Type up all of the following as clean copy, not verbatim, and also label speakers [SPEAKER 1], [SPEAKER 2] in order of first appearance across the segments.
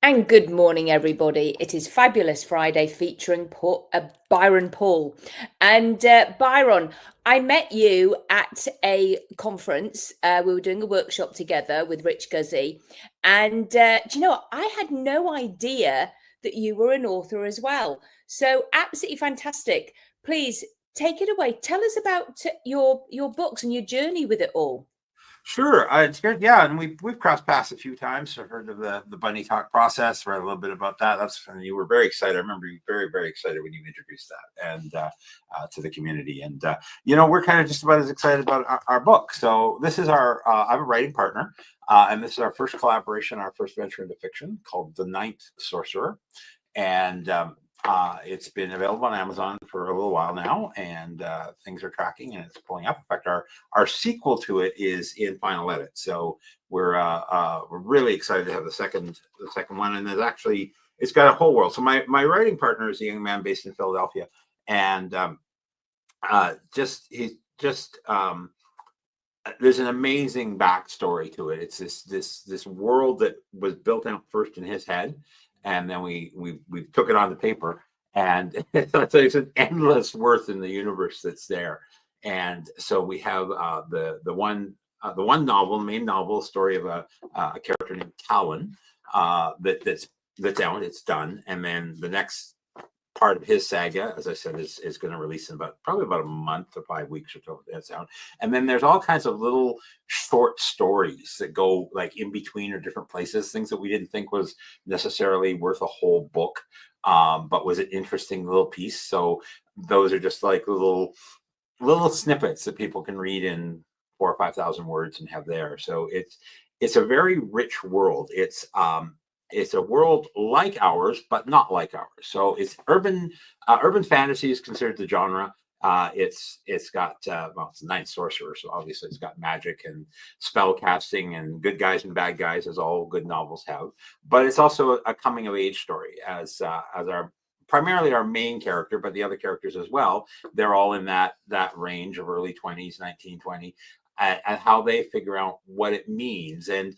[SPEAKER 1] And good morning, everybody. It is Fabulous Friday featuring Byron Paul. And Byron, I met you at a conference. We were doing a workshop together with Rich Guzzi. And do you know what? I had no idea that you were an author as well. So absolutely fantastic. Please take it away. Tell us about your books and your journey with it all.
[SPEAKER 2] Sure, it's good. Yeah, and we've crossed paths a few times. I've heard of the bunny talk process. Read a little bit about that. And you were very excited. I remember you very excited when you introduced that and to the community. And we're kind of just about as excited about our book. So this is our. I'm a writing partner, and this is our first collaboration, our first venture into fiction called The Ninth Sorcerer, and it's been available on Amazon for a little while now, and things are tracking and it's pulling up. In fact, our sequel to it is in final edit, so we're really excited to have the second one. And it's got a whole world. So my writing partner is a young man based in Philadelphia, and there's an amazing backstory to it. It's this world that was built out first in his head, and then we took it on the paper, and it's an endless worth in the universe that's there. And so we have the one novel, the main novel, story of a character named Talon, that's out, it's done, and then the next part of his saga, as I said, is going to release in probably about a month or 5 weeks or so. That's out. And then there's all kinds of little short stories that go like in between or different places, things that we didn't think was necessarily worth a whole book, but was an interesting little piece. So those are just like little snippets that people can read in 4,000 or 5,000 words and have there. So it's a very rich world. It's a world like ours, but not like ours. So it's urban fantasy is considered the genre. It's got it's the Ninth Sorcerer, so obviously it's got magic and spell casting and good guys and bad guys, as all good novels have. But it's also a coming of age story, as our primarily our main character, but the other characters as well. They're all in that range of early 20s, 19, 20, and how they figure out what it means. And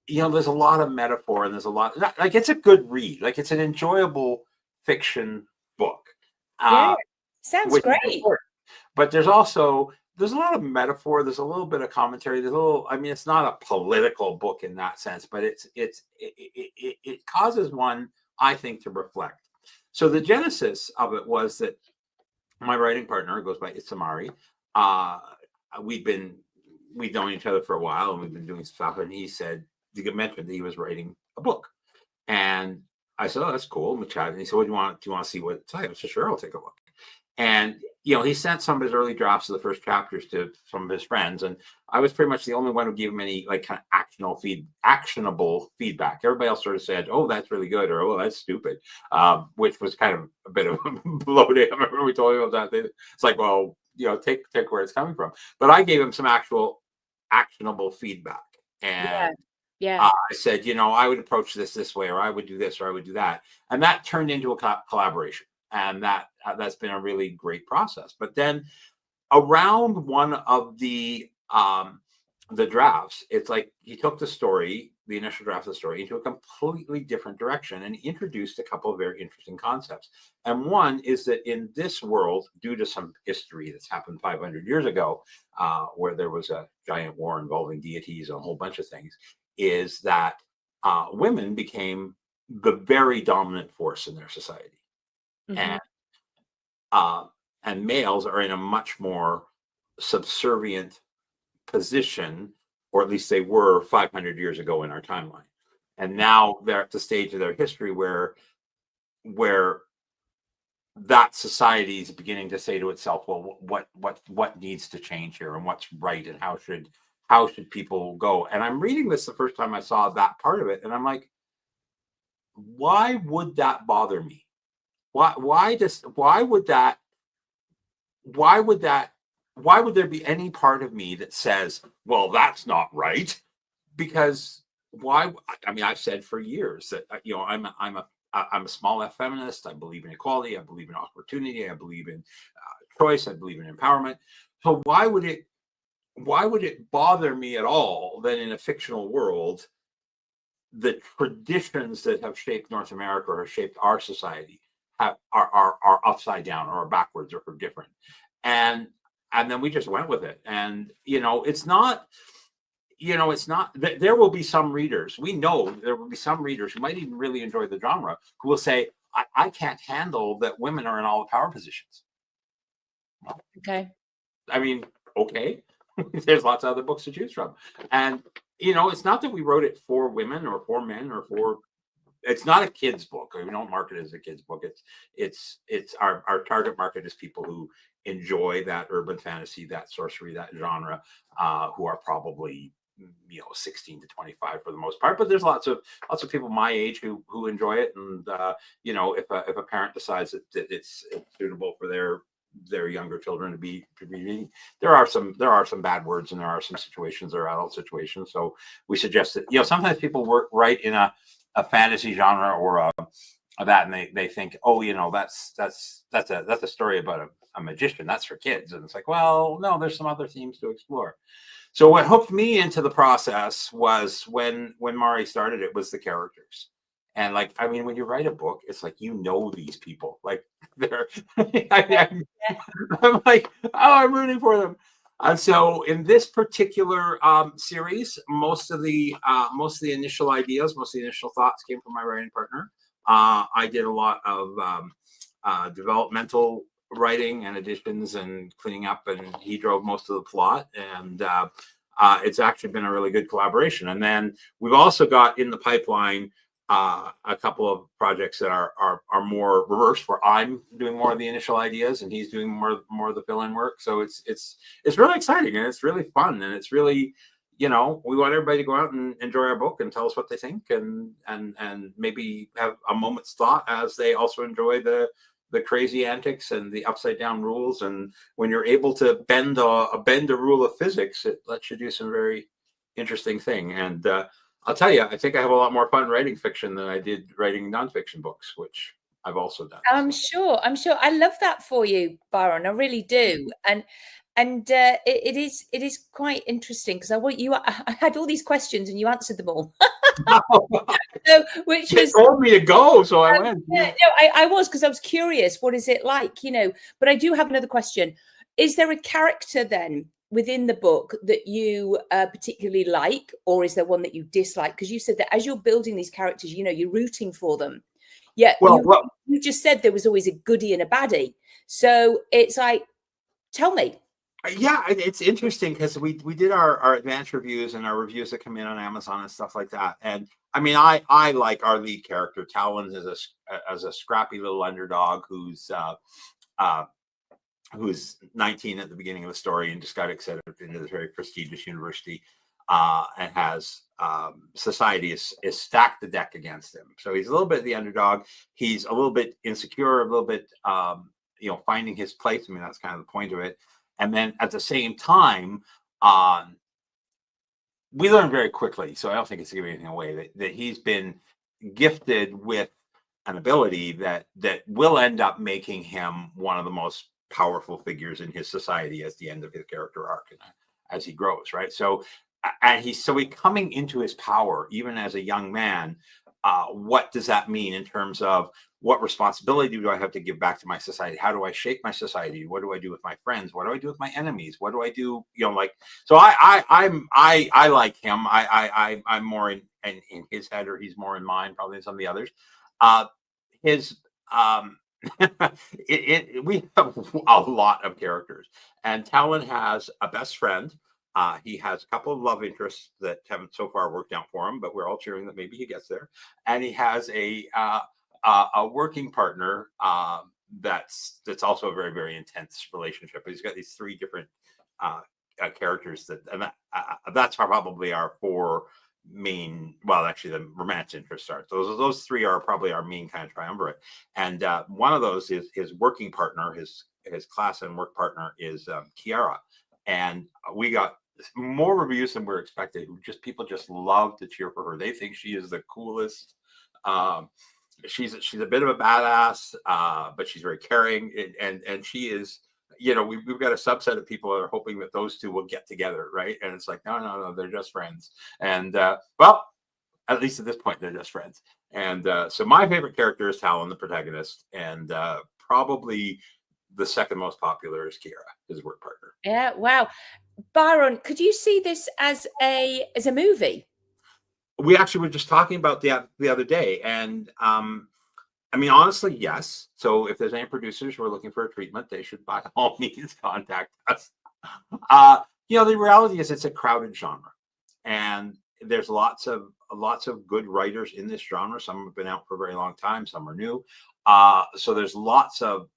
[SPEAKER 2] there's a lot of metaphor, and there's a lot, like, it's a good read, like it's an enjoyable fiction book,
[SPEAKER 1] Yeah, sounds
[SPEAKER 2] which is
[SPEAKER 1] great.
[SPEAKER 2] important. But there's a lot of metaphor, there's a little bit of commentary, it's not a political book in that sense, but it causes one, I think, to reflect. So the genesis of it was that my writing partner, goes by Itsa Mari, we'd known each other for a while, and we've been doing stuff, and he mentioned that he was writing a book, and I said, "Oh, that's cool." And we chatted, and he said, "What do you want? Do you want to see what it's like?" I said, "Sure, I'll take a look." And he sent some of his early drafts of the first chapters to some of his friends, and I was pretty much the only one who gave him any like kind of actionable feedback. Everybody else sort of said, "Oh, that's really good," or "Oh, that's stupid," which was kind of a bit of a blow to him. I remember we told him about that. It's like, well, take where it's coming from. But I gave him some actual actionable feedback,
[SPEAKER 1] Yeah,
[SPEAKER 2] and
[SPEAKER 1] yeah.
[SPEAKER 2] I said, I would approach this way, or I would do this, or I would do that, and that turned into a collaboration, and that's been a really great process. But then around one of the drafts, it's like he took the initial draft of the story, into a completely different direction and introduced a couple of very interesting concepts. And one is that in this world, due to some history that's happened 500 years ago, where there was a giant war involving deities and a whole bunch of things, is that women became the very dominant force in their society,
[SPEAKER 1] Hmm.
[SPEAKER 2] and uh, males are in a much more subservient position, or at least they were 500 years ago in our timeline. And now they're at the stage of their history where that society is beginning to say to itself, well, what needs to change here, and what's right, and how should people go? And I'm reading this the first time I saw that part of it, and I'm like, why would that bother me? Why would there be any part of me that says, well, that's not right? Because why? I mean, I've said for years that I'm a small F feminist. I believe in equality. I believe in opportunity. I believe in choice. I believe in empowerment. So why would it bother me at all that in a fictional world the traditions that have shaped North America or shaped our society are upside down or backwards or different. And then we just went with it. And, it's not, there will be some readers. We know there will be some readers who might even really enjoy the genre who will say, I can't handle that women are in all the power positions.
[SPEAKER 1] Okay.
[SPEAKER 2] I mean, okay. There's lots of other books to choose from. And, it's not that we wrote it for women or for men or it's not a kid's book. We don't market it as a kid's book. It's our target market is people who enjoy that urban fantasy, that sorcery, that genre, who are probably 16 to 25 for the most part. But there's lots of people my age who enjoy it. And if a parent decides that it's suitable for their younger children to be reading, there are some bad words, and there are some situations that are adult situations. So we suggest that sometimes people write in a fantasy genre or that, and they think, oh, that's a story about a magician, that's for kids. And it's like, well, no, there's some other themes to explore. So what hooked me into the process was when Mari started, it was the characters. And when you write a book, it's like, these people, like they're I'm like, oh, I'm rooting for them. And so in this particular series, most of the initial ideas, most of the initial thoughts came from my writing partner. I did a lot of developmental writing and additions and cleaning up, and he drove most of the plot. And it's actually been a really good collaboration. And then we've also got in the pipeline a couple of projects that are more reverse, where I'm doing more of the initial ideas and he's doing more of the fill-in work. So it's really exciting, and it's really fun, and it's really, we want everybody to go out and enjoy our book and tell us what they think, and maybe have a moment's thought as they also enjoy the crazy antics and the upside down rules. And when you're able to bend a rule of physics, it lets you do some very interesting thing. And I'll tell you, I think I have a lot more fun writing fiction than I did writing nonfiction books, which I've also done.
[SPEAKER 1] I'm sure. I love that for you, Byron. I really do. And it is quite interesting, because I had all these questions and you answered them all. So, which was
[SPEAKER 2] told me to go, so I went.
[SPEAKER 1] Yeah, no, I was, because I was curious. What is it like? But I do have another question. Is there a character then within the book that you particularly like, or is there one that you dislike? Because you said that as you're building these characters, you're rooting for them. Yeah, you just said there was always a goodie and a baddie. So it's like, tell me.
[SPEAKER 2] Yeah, it's interesting, because we did our advanced reviews and our reviews that come in on Amazon and stuff like that. And I like our lead character, Talon, as a scrappy little underdog who's 19 at the beginning of the story and just got accepted into this very prestigious university, and has society is stacked the deck against him. So he's a little bit the underdog. He's a little bit insecure, a little bit finding his place. I mean, that's kind of the point of it. And then at the same time, we learn very quickly, so I don't think it's giving anything away, that he's been gifted with an ability that will end up making him one of the most powerful figures in his society at the end of his character arc, and as he grows, right? So, and he's coming into his power even as a young man. What does that mean in terms of what responsibility do I have to give back to my society? How do I shape my society? What do I do with my friends? What do I do with my enemies? What do I do? So I like him. I'm more in his head, or he's more in mine, probably, than some of the others. We have a lot of characters, and Talon has a best friend. He has a couple of love interests that haven't so far worked out for him, but we're all cheering that maybe he gets there. And he has a working partner that's also a very, very intense relationship. He's got these three different characters that's probably our four main. Well, actually, the romance interests are. So those three are probably our main kind of triumvirate. And one of those is his working partner, his class and work partner is Kiara. And we got more reviews than we're expected. People just love to cheer for her. They think she is the coolest. She's a bit of a badass, but she's very caring, and she is. We've got a subset of people that are hoping that those two will get together, right? And it's like, no, they're just friends. And at least at this point, they're just friends. And so my favorite character is Talon, the protagonist, and probably the second most popular is Kira, his work partner.
[SPEAKER 1] Yeah, wow. Byron, could you see this as a movie?
[SPEAKER 2] We actually were just talking about the other day, and I mean, honestly, yes. So if there's any producers who are looking for a treatment, they should by all means contact us. The reality is it's a crowded genre, and there's lots of good writers in this genre. Some have been out for a very long time, some are new. So there's lots of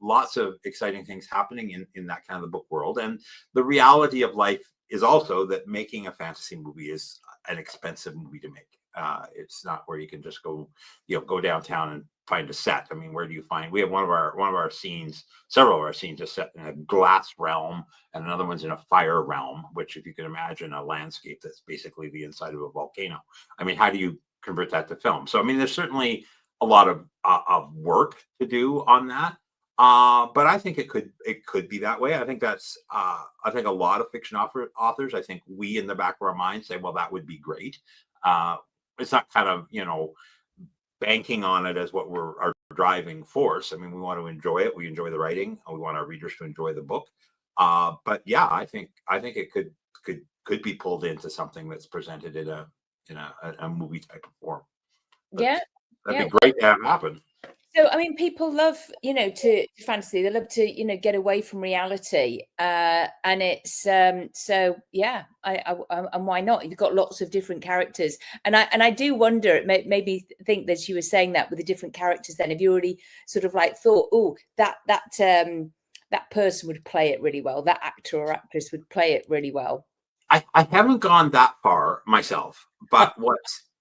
[SPEAKER 2] exciting things happening in that kind of the book world. And the reality of life is also that making a fantasy movie is an expensive movie to make. It's not where you can just go downtown and find a set. I mean, where do you find? We have one of our scenes, several of our scenes are set in a glass realm, and another one's in a fire realm. Which, if you can imagine a landscape that's basically the inside of a volcano, I mean, how do you convert that to film? So, I mean, there's certainly a lot of work to do on that. But I think it could be that way. I think that's I think a lot of fiction authors. I think we in the back of our minds say, well, that would be great. It's not kind of banking on it as what our driving force. I mean, we want to enjoy it. We enjoy the writing. We want our readers to enjoy the book. But yeah, I think it could be pulled into something that's presented in a movie type of form.
[SPEAKER 1] Yeah,
[SPEAKER 2] that'd be great to have happen.
[SPEAKER 1] So, I mean, people love, to fantasy. They love to, get away from reality, and it's so yeah. And why not? You've got lots of different characters, and I do wonder. It made me think that you were saying that with the different characters. Then, have you already sort of like thought, oh, that person would play it really well. That actor or actress would play it really well.
[SPEAKER 2] I haven't gone that far myself, but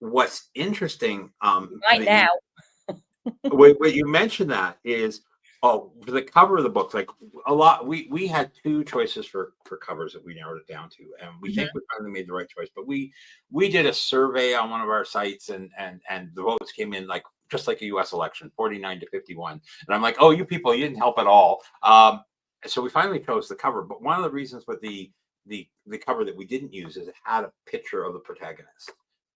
[SPEAKER 2] what's interesting
[SPEAKER 1] now.
[SPEAKER 2] what you mentioned that is for the cover of the book, like a lot we had two choices for covers that we narrowed it down to, and we think we finally made the right choice. But we did a survey on one of our sites, and the votes came in like just like a US election, 49 to 51. And I'm like, oh, you people, you didn't help at all. So we finally chose the cover. But one of the reasons with the cover that we didn't use is it had a picture of the protagonist.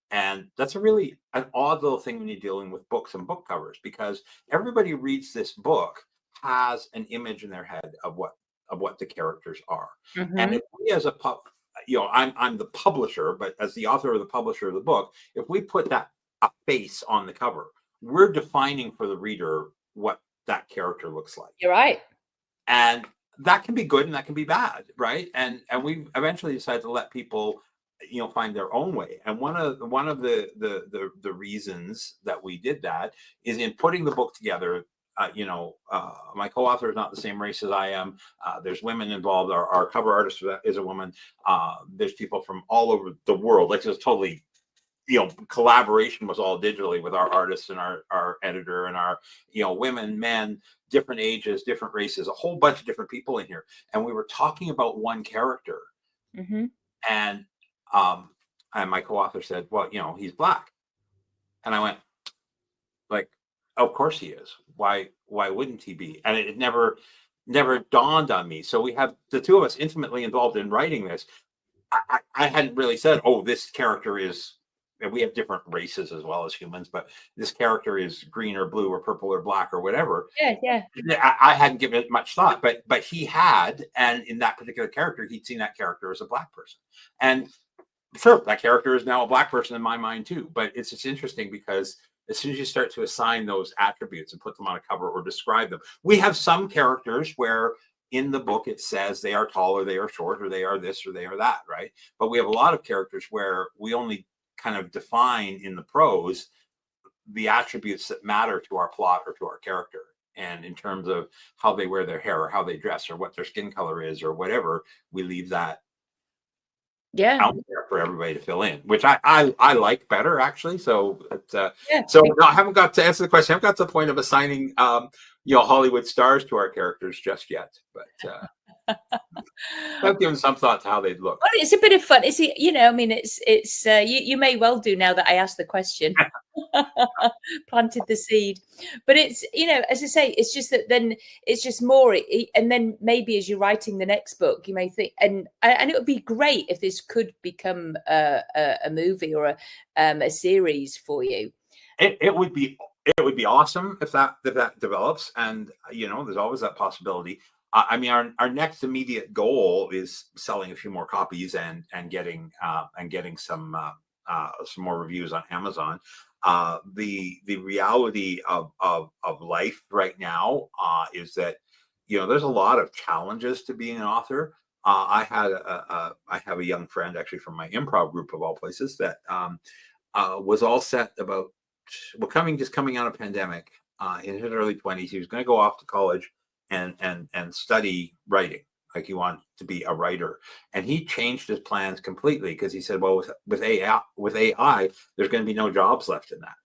[SPEAKER 2] And that's an odd little thing when you're dealing with books and book covers, because everybody who reads this book has an image in their head of what the characters are. And if we as I'm the publisher, but as the author or the publisher of the book, if we put a face on the cover, we're defining for the reader what that character looks like.
[SPEAKER 1] You're right.
[SPEAKER 2] And that can be good and that can be bad, right? And we eventually decided to let people find their own way. And one of the reasons that we did that is in putting the book together. My co-author is not the same race as I am. There's women involved. Our cover artist is a woman. There's people from all over the world. Like, just totally, collaboration was all digitally with our artists and our editor and our, women, men, different ages, different races, a whole bunch of different people in here. And we were talking about one character. And my co-author said, well, he's Black. And I went, like, of course he is. Why wouldn't he be? And it never dawned on me. So we have the two of us intimately involved in writing this. I hadn't really said, oh, this character is, and we have different races as well as humans, but this character is green or blue or purple or black or whatever.
[SPEAKER 1] Yeah.
[SPEAKER 2] I hadn't given it much thought, but he had, and in that particular character, he'd seen that character as a Black person. And sure, that character is now a Black person in my mind too. But it's just interesting because as soon as you start to assign those attributes and put them on a cover or describe them, we have some characters where in the book it says they are tall or they are short or they are this or they are that, right? But we have a lot of characters where we only kind of define in the prose the attributes that matter to our plot or to our character. And in terms of how they wear their hair or how they dress or what their skin color is or whatever, we leave that out there for everybody to fill in, which I like better, actually. So no, I haven't got to answer the question. I haven't got to the point of assigning Hollywood stars to our characters just yet, but I've given some thought to how they'd look.
[SPEAKER 1] Well, it's a bit of fun. It's I mean, it's you may well do now that I asked the question. planted the seed. But it's, as I say, it's just that then it's just more, and then maybe as you're writing the next book, you may think, and it would be great if this could become a movie or a series for you.
[SPEAKER 2] It would be awesome if that develops, and there's always that possibility. I mean, our next immediate goal is selling a few more copies and getting some more reviews on Amazon. The reality of life right now is that there's a lot of challenges to being an author. I have a young friend actually from my improv group of all places that was all set about coming out of pandemic in his early 20s. He was going to go off to college and study writing. Like, he wanted to be a writer, and he changed his plans completely because he said, well, with AI, there's going to be no jobs left in that.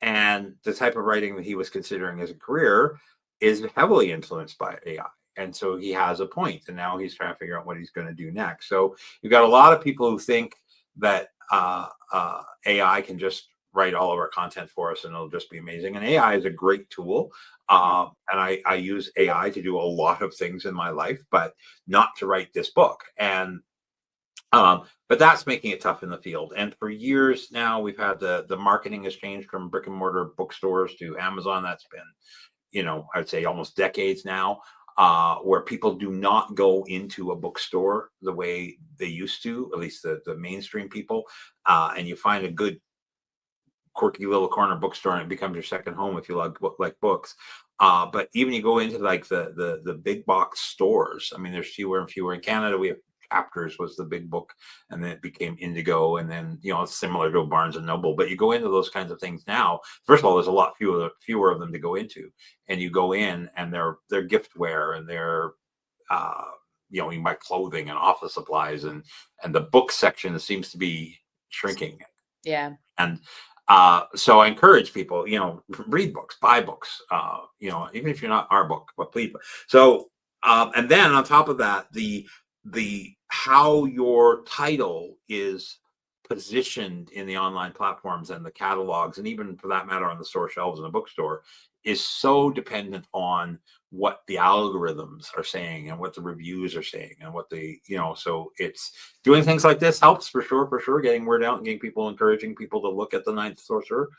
[SPEAKER 2] And the type of writing that he was considering as a career is heavily influenced by AI. And so he has a point, and now he's trying to figure out what he's going to do next. So you've got a lot of people who think that AI can just write all of our content for us and it'll just be amazing. And AI is a great tool. And I use AI to do a lot of things in my life, but not to write this book. And but that's making it tough in the field. And for years now, we've had the marketing has changed from brick and mortar bookstores to Amazon. That's been, I would say almost decades now, where people do not go into a bookstore the way they used to, at least the mainstream people. And you find a good quirky little corner bookstore and it becomes your second home if you like books. But even you go into like the big box stores, I mean, there's fewer and fewer. In Canada, we have Chapters was the big book, and then it became Indigo, and then it's similar to Barnes and Noble. But you go into those kinds of things now. First of all, there's a lot fewer of them to go into, and you go in and they're giftware, and they're you buy clothing and office supplies, and the book section seems to be shrinking.
[SPEAKER 1] Yeah.
[SPEAKER 2] And so I encourage people, read books, buy books, even if you're not our book, but please. So and then on top of that, the how your title is positioned in the online platforms and the catalogs, and even for that matter on the store shelves in a bookstore, is so dependent on what the algorithms are saying and what the reviews are saying and what so it's doing things like this helps for sure, getting word out and getting people, encouraging people to look at the Ninth Sorcerer,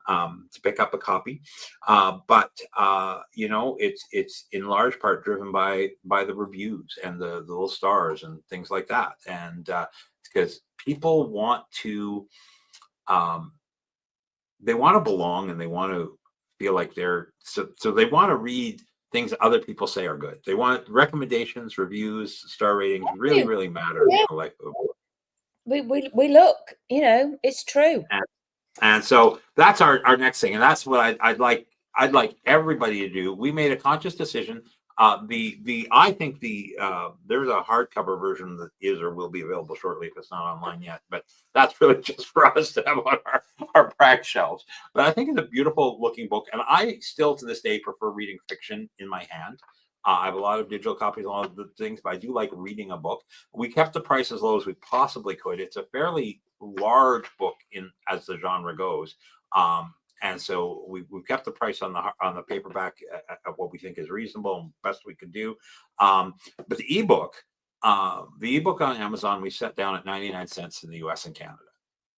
[SPEAKER 2] to pick up a copy. But it's in large part driven by the reviews and the little stars and things like that. And because people want to, they want to belong, and they want to feel like so they want to read things other people say are good. They want recommendations, reviews, star ratings really matter in the life of a book.
[SPEAKER 1] We look, it's true.
[SPEAKER 2] And so that's our next thing, and that's what I'd like everybody to do. We made a conscious decision. I think there's a hardcover version that is or will be available shortly if it's not online yet, but that's really just for us to have on our prac shelves. But I think it's a beautiful looking book, and I still to this day prefer reading fiction in my hand. I have a lot of digital copies, a lot of the things, but I do like reading a book. We kept the price as low as we possibly could. It's a fairly large book as the genre goes. And so we've kept the price on the paperback at what we think is reasonable and best we could do. But the ebook on Amazon, we set down at 99 cents in the US and Canada.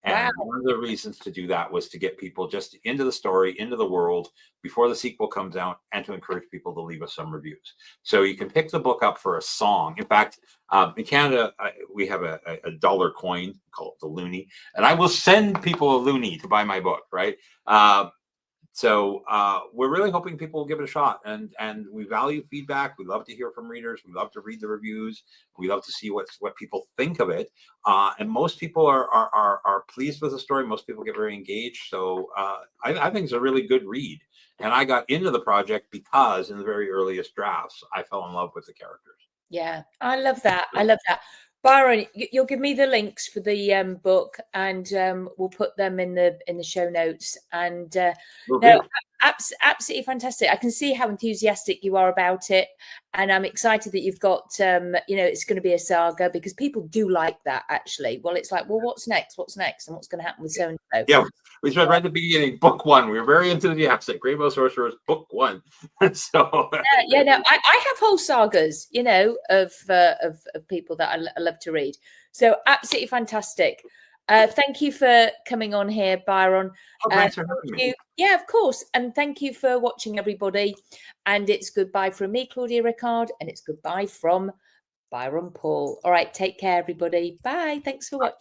[SPEAKER 2] And one of the reasons to do that was to get people just into the story, into the world before the sequel comes out, and to encourage people to leave us some reviews. So you can pick the book up for a song. In fact, in Canada, we have a dollar coin called the loonie, and I will send people a loonie to buy my book, right? So we're really hoping people will give it a shot, and we value feedback. We love to hear from readers. We love to read the reviews. We love to see what people think of it. And most people are pleased with the story. Most people get very engaged. So I think it's a really good read. And I got into the project because in the very earliest drafts, I fell in love with the characters.
[SPEAKER 1] Yeah, I love that. I love that. Byron, you'll give me the links for the book, and we'll put them in the show notes. And Absolutely fantastic. I can see how enthusiastic you are about it, and I'm excited that you've got it's going to be a saga, because people do like that, actually. Well, it's like, well, what's next, and what's going to happen with so and so.
[SPEAKER 2] Yeah, we said right at the beginning, book one. We were very enthusiastic. Rainbow Sorcerers, book one. So
[SPEAKER 1] no, I have whole sagas, of people that I love to read. So absolutely fantastic. Thank you for coming on here, Byron.
[SPEAKER 2] thanks for having me.
[SPEAKER 1] Yeah, of course. And thank you for watching, everybody. And it's goodbye from me, Claudia Ricard, and it's goodbye from Byron Paul. All right, take care, everybody. Bye. Thanks for watching.